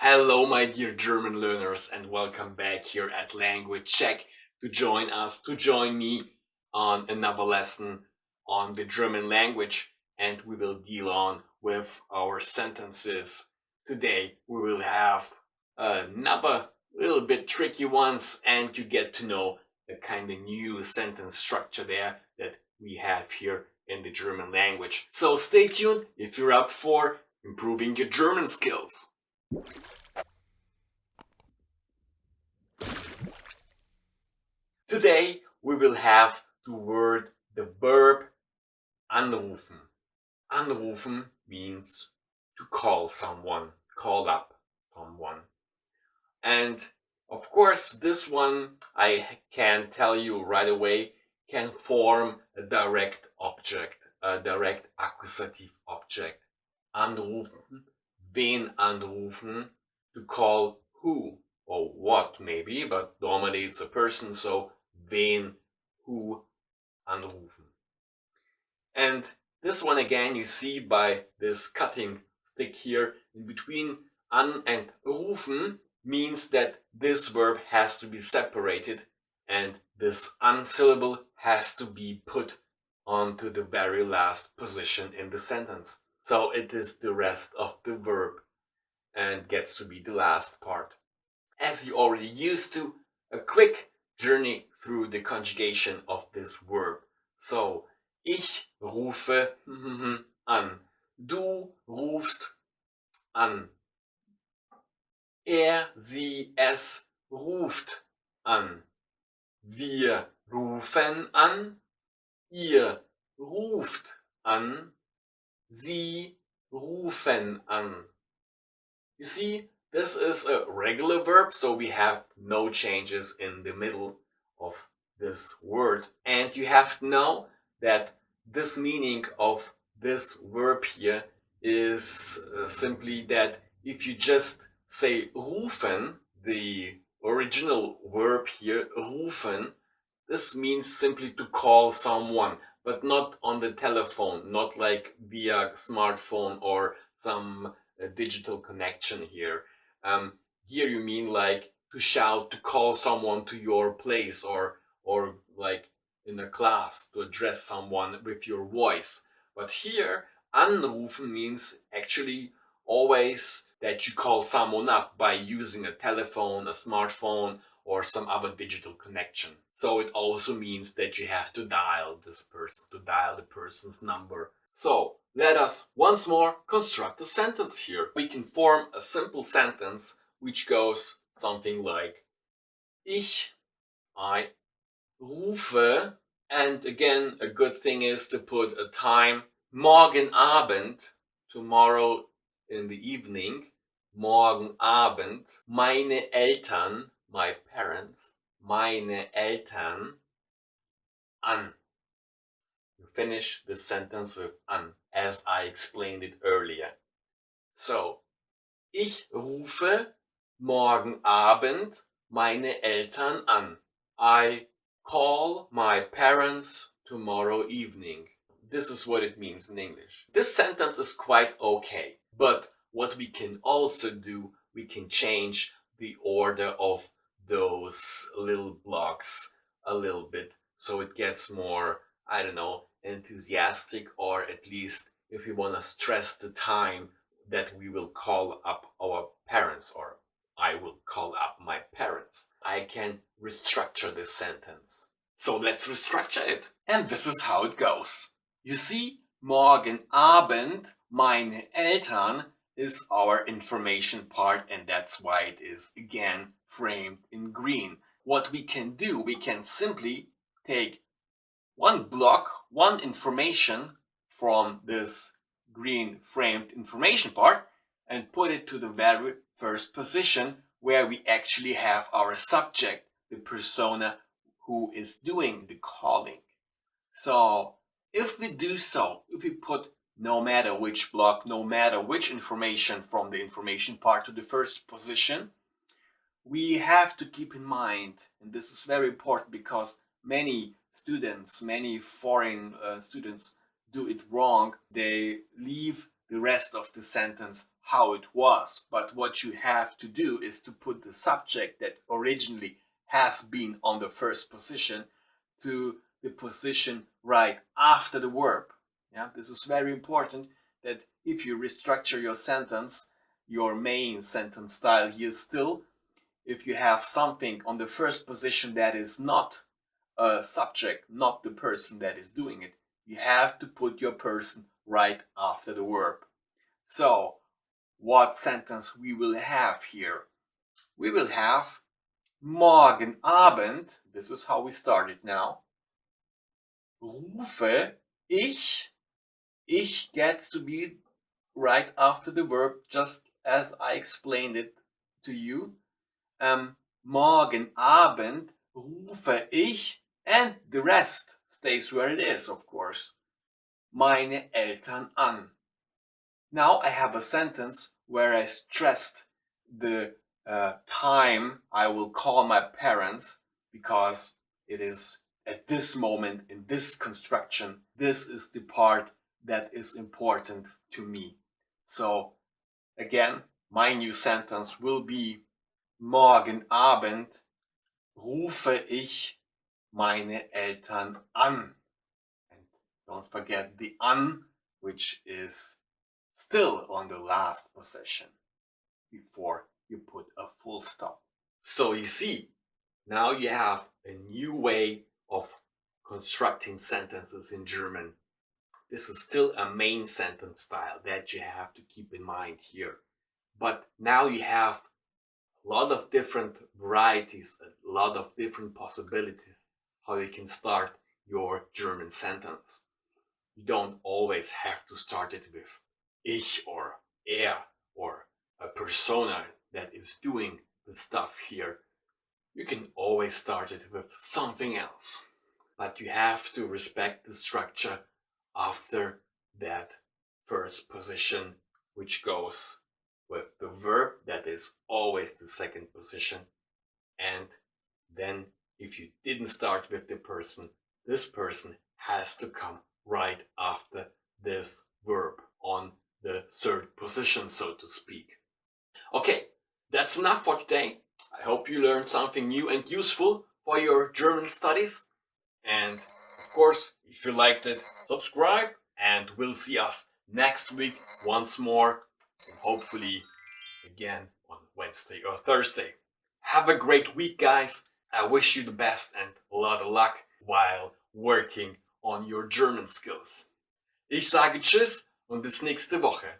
Hello, my dear German learners, and welcome back here at Language Check to join me on another lesson on the German language, and we will deal on with our sentences. Today we will have another little bit tricky ones, and you get to know the kind of new sentence structure there that we have here in the German language. So stay tuned if you're up for improving your German skills. Today we will have the verb anrufen. Anrufen means to call someone, call up someone. And of course, this one, I can tell you right away, can form a direct object, a direct accusative object. Anrufen, wen anrufen, to call who or what maybe, but normally it's a person, so wen, who, anrufen. And this one again you see by this cutting stick here in between an and rufen means that this verb has to be separated and this an syllable has to be put onto the very last position in the sentence. So it is the rest of the verb and gets to be the last part. As you already used to, a quick journey through the conjugation of this verb. So, ich rufe an. Du rufst an. Sie, es ruft an. Wir rufen an. Ihr ruft an. Sie rufen an. You see, this is a regular verb, so we have no changes in the middle of this word. And you have to know that this meaning of this verb here is simply that if you just say rufen, the original verb here, rufen, this means simply to call someone, but not on the telephone, not like via smartphone or some digital connection here. Here you mean like to shout, to call someone to your place, or like in a class to address someone with your voice. But here anrufen means actually always that you call someone up by using a telephone, a smartphone, or some other digital connection. So it also means that you have to dial this person, to dial the person's number. So let us once more construct a sentence here. We can form a simple sentence which goes something like I rufe, and again a good thing is to put a time, morgen Abend, tomorrow in the evening, morgen Abend, meine Eltern, my parents, meine Eltern, an. You finish the sentence with an, as I explained it earlier. So, ich rufe morgen Abend meine Eltern an. I call my parents tomorrow evening. This is what it means in English. This sentence is quite okay, but what we can also do, we can change the order of those little blocks a little bit so it gets more, I don't know, enthusiastic, or at least if we want to stress the time that we will call up our parents, or I will call up my parents. I can restructure this sentence. So let's restructure it. And this is how it goes. You see, morgen Abend, meine Eltern is our information part, and that's why it is again framed in green. What we can do, we can simply take one block, one information from this green framed information part and put it to the very first position where we actually have our subject, the persona who is doing the calling. So if we do so, if we put no matter which block, no matter which information from the information part to the first position, we have to keep in mind, and this is very important because many students, many foreign students do it wrong. They leave the rest of the sentence how it was, but what you have to do is to put the subject that originally has been on the first position to the position right after the verb. Yeah, this is very important, that if you restructure your sentence, your main sentence style here still, if you have something on the first position that is not a subject, not the person that is doing it, you have to put your person right after the verb. So, what sentence we will have here? We will have morgen Abend, this is how we start it now, rufe ich, ich gets to be right after the verb, just as I explained it to you. Morgen Abend rufe ich, and the rest stays where it is, of course. Meine Eltern an. Now I have a sentence where I stressed the time I will call my parents, because it is at this moment in this construction, this is the part that is important to me. So again, my new sentence will be morgen Abend rufe ich meine Eltern an. And don't forget the an, which is still on the last possession before you put a full stop. So you see, now you have a new way of constructing sentences in German. This is still a main sentence style that you have to keep in mind here. But now you have a lot of different varieties, a lot of different possibilities how you can start your German sentence. You don't always have to start it with ich or er or a persona that is doing the stuff here. You can always start it with something else, but you have to respect the structure after that first position, which goes with the verb that is always the second position. And then if you didn't start with the person, this person has to come right after this verb on the third position, so to speak. Okay, that's enough for today. I hope you learned something new and useful for your German studies. And of course, if you liked it, subscribe, and we'll see us next week once more, and hopefully again on Wednesday or Thursday. Have a great week, guys. I wish you the best and a lot of luck while working on your German skills. Ich sage Tschüss und bis nächste Woche.